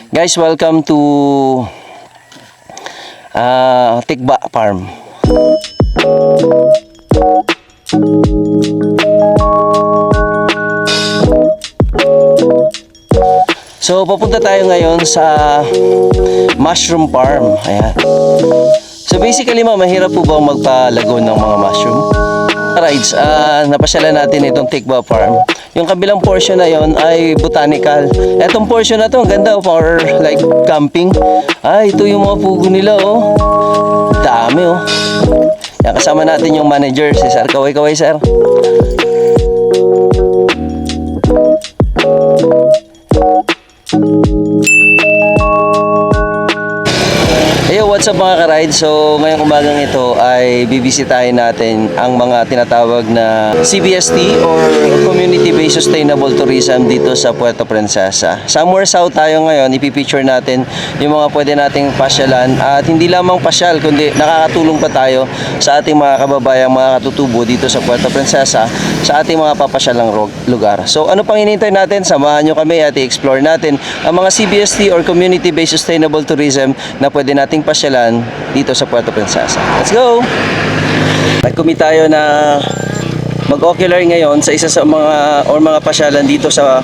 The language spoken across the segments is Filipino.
Guys, welcome to Tikba Farm. So, papunta tayo ngayon sa mushroom farm. Ayan. So, basically, mahirap po bang magpalago ng mga mushroom? Rides, napasyalan natin itong Tikba Farm. Yung kabilang portion na yon ay botanical. Etong portion na to, ang ganda for like camping. Ito yung mga pugo nila, oh. Dami, oh. Yan, kasama natin yung manager, si Sir. Kaway-kaway, Sir. Hey, what's up mga ka-ride? So, ngayong umagang ito ay bibisitahin natin ang mga tinatawag na CBST or Community-Based Sustainable Tourism dito sa Puerto Princesa. Somewhere south tayo ngayon, ipipicture natin yung mga pwede nating pasyalan at hindi lamang pasyal kundi nakakatulong pa tayo sa ating mga kababayang mga katutubo dito sa Puerto Princesa sa ating mga papasyalang lugar. So, ano pang hinihintay natin? Samahan nyo kami at i-explore natin ang mga CBST or Community-Based Sustainable Tourism na pwede nating pasyalan dito sa Puerto Princesa. Let's go! Nagkumi tayo na mag-ocular ngayon sa isa sa mga pasyalan dito sa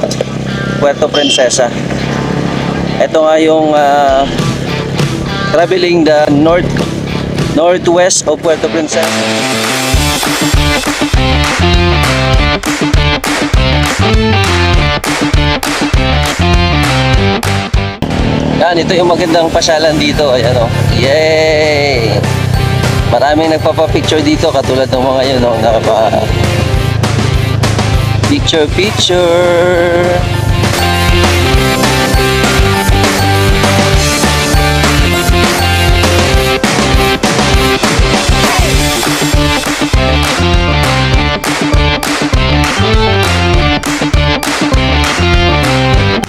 Puerto Princesa. Ito nga yung traveling the northwest of Puerto Princesa. Yan, ito yung magandang pasyalan dito. Ayan, oh. Yay! Maraming nagpapapicture dito katulad ng mga yun, oh, nakapa picture.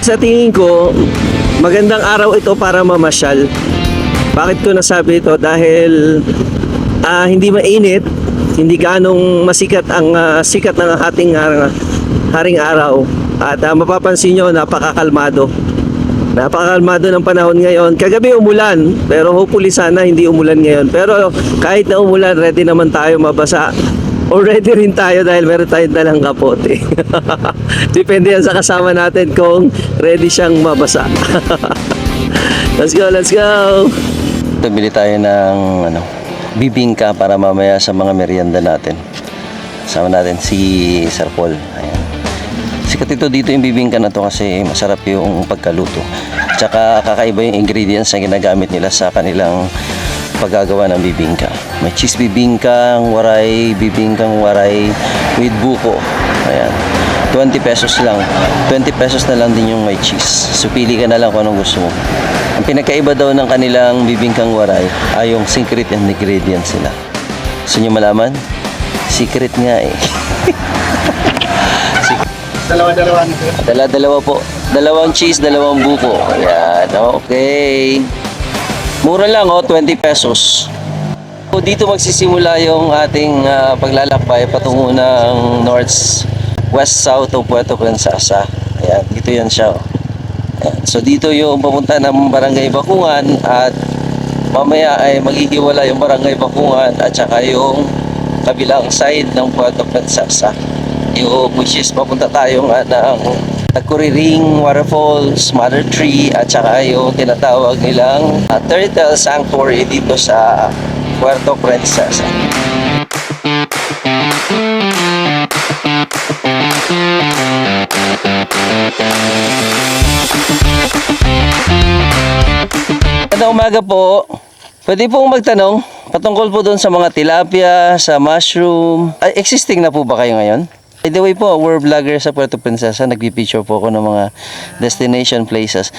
Sa tingin ko, magandang araw ito para mamasyal. Bakit ko nasabi ito? Dahil hindi mainit, hindi ganong masikat ang sikat ng ating haring araw. At mapapansin nyo, napakakalmado ng panahon ngayon. Kagabi umulan, pero hopefully sana hindi umulan ngayon. Pero kahit na umulan, ready naman tayo mabasa. Already rin tayo dahil meron tayong dalang kapote. Depende yan sa kasama natin kung ready siyang mabasa. Let's go! Bili tayo ng bibingka para mamaya sa mga merienda natin. Kasama natin si Sir Paul. Ayan. Sikat ito dito yung bibingka na to kasi masarap yung pagkaluto. Tsaka kakaiba yung ingredients na ginagamit nila sa kanilang paggagawa ng bibingka. May cheese bibingkang waray with buko. Ayan. 20 pesos lang. 20 pesos na lang din yung may cheese. So pili ka na lang kung anong gusto mo. Ang pinakaiba daw ng kanilang bibingkang waray ay yung secret ingredients nila. Gusto nyo malaman? Secret nga eh. Dalawa po. Dalawang cheese, dalawang buko. Ayan. Okay. Mura lang, 20 pesos. So, dito magsisimula yung ating paglalakbay patungo ng west south of Puerto Princesa. Ayan, dito yan siya. Ayan. So dito yung papunta ng Barangay Bakungan at mamaya ay maghihiwala yung Barangay Bakungan at saka yung kabilang side ng Puerto Princesa. Yung which is papunta tayo ng Tagkuriring Waterfalls, Mother Tree at saka yung tinatawag nilang Turtle Sanctuary dito sa Puerto Princesa. Magandang umaga po. Pwede pong magtanong patungkol po doon sa mga tilapia, sa mushroom. Existing na po ba kayo ngayon? By the way po, we're vlogger sa Puerto Princesa. Nagpipicture po ako ng mga destination places.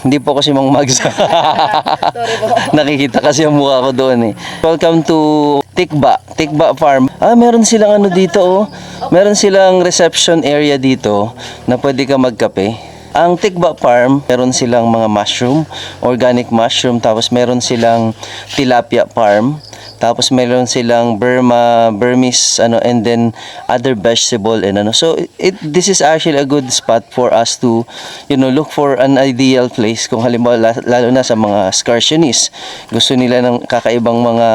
Hindi po kasi Mang Mags. Nakikita kasi ang mukha ko doon eh. Welcome to Tikba Farm. Meron silang dito oh. Meron silang reception area dito na pwede ka magkape. Ang Tikba Farm, meron silang mga mushroom, organic mushroom, tapos meron silang tilapia farm. Tapos meron silang Burmese ano, and then other vegetable and ano. So this is actually a good spot for us to look for an ideal place kung halimbawa lalo na sa mga excursionists. Gusto nila ng kakaibang mga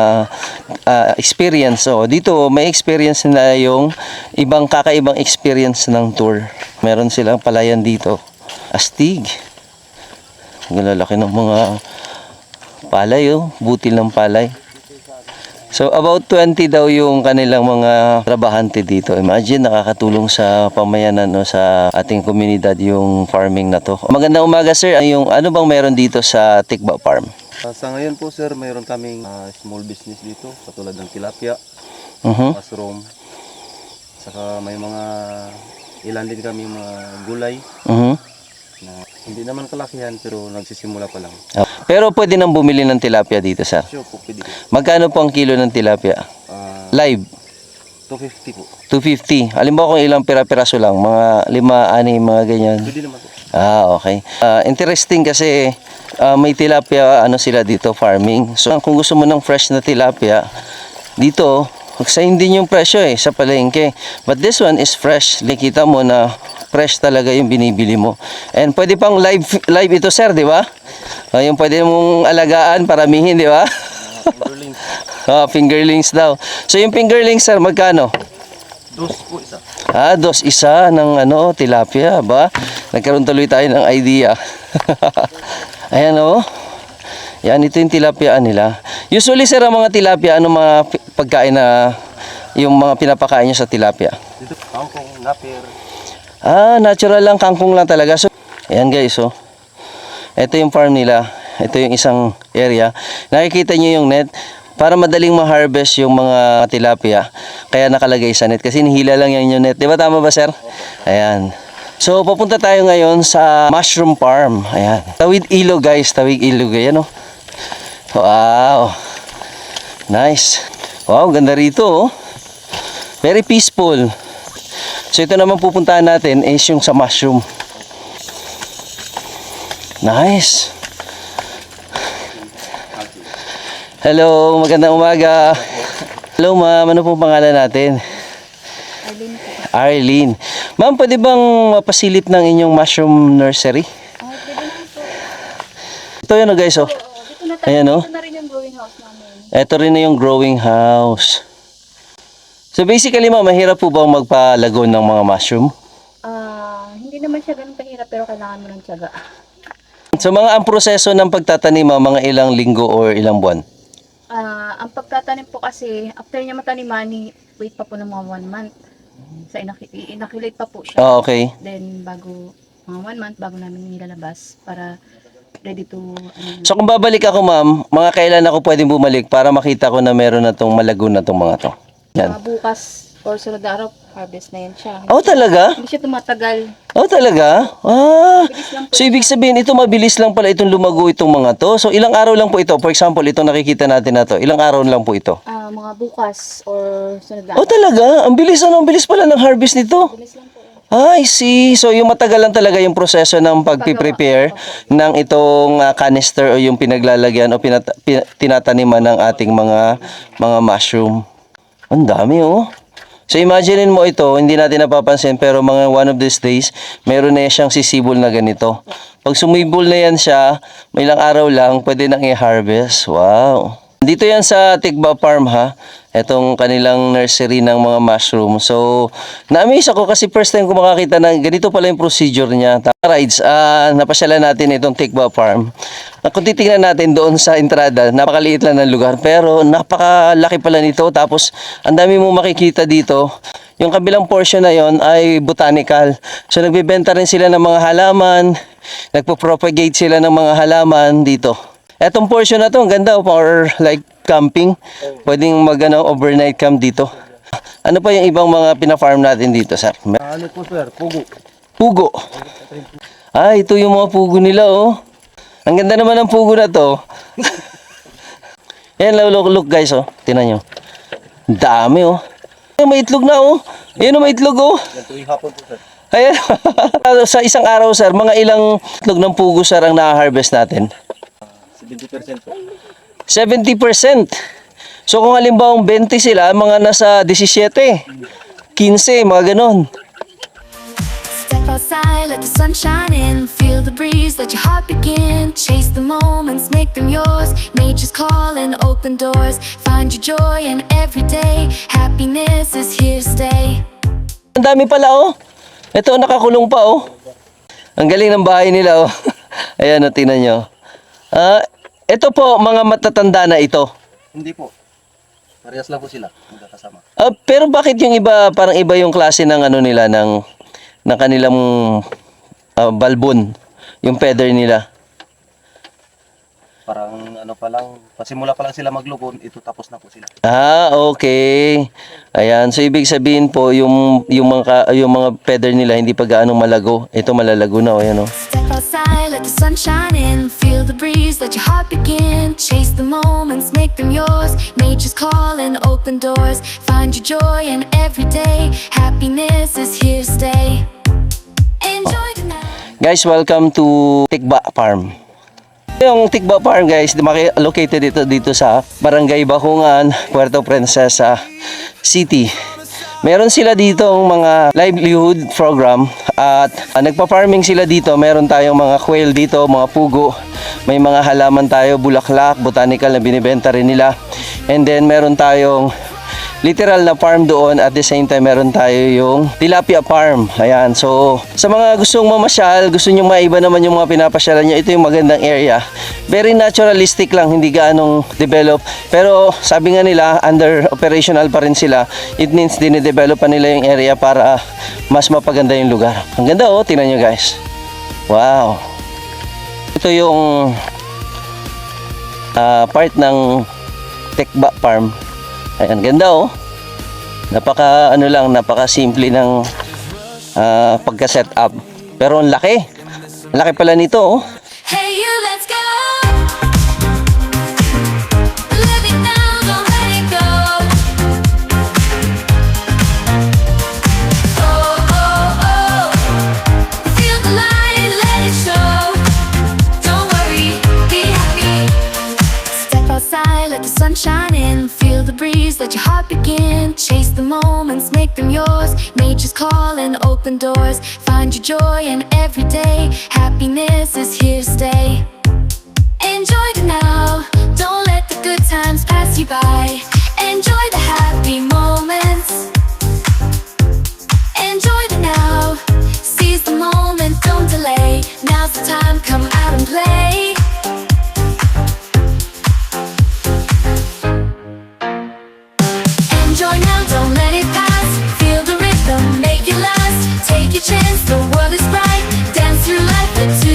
experience. So dito may experience na yung ibang kakaibang experience ng tour. Meron silang palayan dito. Astig. Ang lalaki ng mga palay, butil ng palay. So about 20 daw yung kanilang mga trabahante dito. Imagine, nakakatulong sa pamayanan sa ating komunidad yung farming na to. Magandang umaga sir. Ano bang meron dito sa Tikba Farm? Sa ngayon po sir, mayroon kaming small business dito, katulad ng tilapia, mushroom, saka may mga ilan din kami mga gulay na hindi naman kalakihan pero nagsisimula pa lang. Pero pwede nang bumili ng tilapia dito sir? Sure po, pwede. Magkano po ang kilo ng tilapia? Live? 250 po. 250. Halimbawa kung ilang pira-piraso lang, mga 5, 6, mga ganyan. Pwede naman po. Okay. Interesting kasi may tilapia sila dito farming. So kung gusto mo ng fresh na tilapia, dito magsayin din yung presyo sa palengke. But this one is fresh. Nakita mo na fresh talaga yung binibili mo. And pwede pang live ito sir, di ba? Yung pwede mong alagaan, paramihin, di ba? Fingerlings. Fingerlings daw. So yung fingerlings sir, magkano? Dos po isa. Dos isa ng tilapia ba? Nagkaroon tuloy tayo ng idea. Ayan Yan, ito yung tilapia nila. Usually sir, ang mga tilapia, mga pagkain na yung mga pinapakain nyo sa tilapia? Dito, kangkong, napir. Natural lang, kangkong lang talaga. So, ayan guys, ito yung farm nila. Ito yung isang area. Nakikita nyo yung net. Para madaling ma-harvest yung mga tilapia, kaya nakalagay sa net. Kasi nihila lang yan yung net. Di ba tama ba sir? Ayan. So, papunta tayo ngayon sa mushroom farm. Ayan. Tawid ilog guys. Tawid ilog. Ayan Wow. Nice. Wow, ganda rito Very peaceful. So, ito naman pupuntahan natin is yung sa mushroom. Nice. Hello, magandang umaga. Hello ma'am, ano pong pangalan natin? Arlene po. Arlene. Ma'am, pwede bang mapasilip ng inyong mushroom nursery? Pwede naman po. Ito yun guys Dito na tayo. Ayan Dito na rin yung growing house namin. Ito rin na yung growing house. So basically ma'am, mahirap po bang magpalago ng mga mushroom? Hindi naman siya ganun kahirap pero kailangan mo ng tiyaga. So ang proseso ng pagtatanim mga ilang linggo or ilang buwan? Ang pagtatanim po kasi, after niya mataniman, wait pa po ng mga 1 month. Sa inoculate pa po siya. Okay. Then, mga 1 month, bago namin nilalabas para ready to... So kung babalik ako ma'am, mga kailan ako pwedeng bumalik para makita ko na meron na tong malago na tong mga to? Yan. bukas or sunod na araw, harvest na yan siya. Talaga? Hindi siya tumatagal. Talaga? Bilis lang po. So ibig sabihin ito mabilis lang pala itong lumago itong mga to. So ilang araw lang po ito? For example, itong nakikita natin na to. Ilang araw lang po ito? Mga bukas or sunod na araw. Talaga? Ang bilis pala ng harvest nito. Bilis lang po. I see. So yung matagal lang talaga yung proseso ng pagpiprepare ng itong canister o yung pinaglalagyan o tinataniman ng ating mga mushroom. Ang dami So imaginein mo ito, hindi natin napapansin pero mga one of these days, meron na siyang sisibol na ganito. Pag sumibol na yan siya, may ilang araw lang, pwede nang i-harvest. Wow! Dito yan sa Tikba Farm itong kanilang nursery ng mga mushroom. So, na-amaze ako kasi first time ko makakita na ganito pala yung procedure niya. Rides, napasyalan natin itong Tikba Farm. Kung titingnan natin doon sa entrada, napakaliit lang ng lugar. Pero napakalaki pala nito. Tapos, ang dami mong makikita dito. Yung kabilang portion na yon ay botanical. So, nagbebenta rin sila ng mga halaman. Nagpo-propagate sila ng mga halaman dito. Etong portion na to, ang ganda for like camping. Pwedeng overnight camp dito. Ano pa yung ibang mga pina-farm natin dito, sir? Ano po sir? Pugo. Pugo. Ito yung mga pugo nila, Ang ganda naman ng pugo na to. Yan, look guys, Tingnan nyo. Dami, May itlog na, Ayan, may itlog, Yan tuwing hapon po sir. Ayan. Sa isang araw, sir, mga ilang itlog ng pugo, sir, ang na-harvest natin? 70% po. 70%. So kung halimbawa 20 sila, mga nasa 17, 15, mga ganon. Step outside, let the sun shine in. Feel the breeze, let your heart begin. Chase the moments, make them yours. Nature's calling, open doors. Find your joy in every day. Happiness is here to stay. Ang dami pala oh. Ito nakakulong pa oh. Ang galing ng bahay nila oh. Ayan oh, tingnan nyo. Ito po mga matatanda na ito. Hindi po. Parehas lang po sila, magkakasama. Pero bakit yung iba, parang iba yung klase ng ano nila, ng kanilang balbon, yung feather nila. Parang ano pa lang, pasimula pa lang sila maglugon, ito tapos na po sila. Okay. Ayan, so ibig sabihin po yung mga feather nila hindi pa gaano malago. Ito malalago na oh, ayan oh. Step outside, let the sun shine in. Feel the breeze, let your heart begin. Chase the moments, make them yours. Nature's calling, open doors. Find your joy in every day. Happiness is here to stay. Enjoy the night. Guys, welcome to Tikba Farm. Yung Tikba Farm guys, located dito sa Barangay Bakungan, Puerto Princesa City. Meron sila dito mga livelihood program at nagpa-farming sila dito. Meron tayong mga quail dito, mga pugo. May mga halaman tayo, bulaklak, botanical na binibenta rin nila. And then meron tayong literal na farm doon, at the same time meron tayo yung tilapia farm. Ayan, so sa mga gustong mamasyal, gusto nyo maiba naman yung mga pinapasyalan nyo, ito yung magandang area. Very naturalistic lang, hindi gaanong develop. Pero sabi nga nila, under operational pa rin sila. It means dinidevelop pa nila yung area para mas mapaganda yung lugar. Ang ganda oh, tingnan nyo guys. Wow. Ito yung part ng Tikba Farm. Ayan, ganda oh. Napaka simple ng pagka-set up. Pero ang laki. Ang laki pala nito oh. Hey you, let's go. Live it now, don't let it go. Oh, oh, oh. Feel the light, let it show. Don't worry, be happy. Step outside, let the sun shine in. Feel the breeze, let your heart begin. Chase the moments, make them yours. Nature's calling, open doors. Find your joy in every day. Happiness is here to stay. Enjoy the now, don't let the good times pass you by. Enjoy the happy moments. Enjoy the now, seize the moment, don't delay. Now's the time, come out and play. Enjoy now, don't let it pass. Feel the rhythm, make it last. Take your chance, the world is bright. Dance through life with two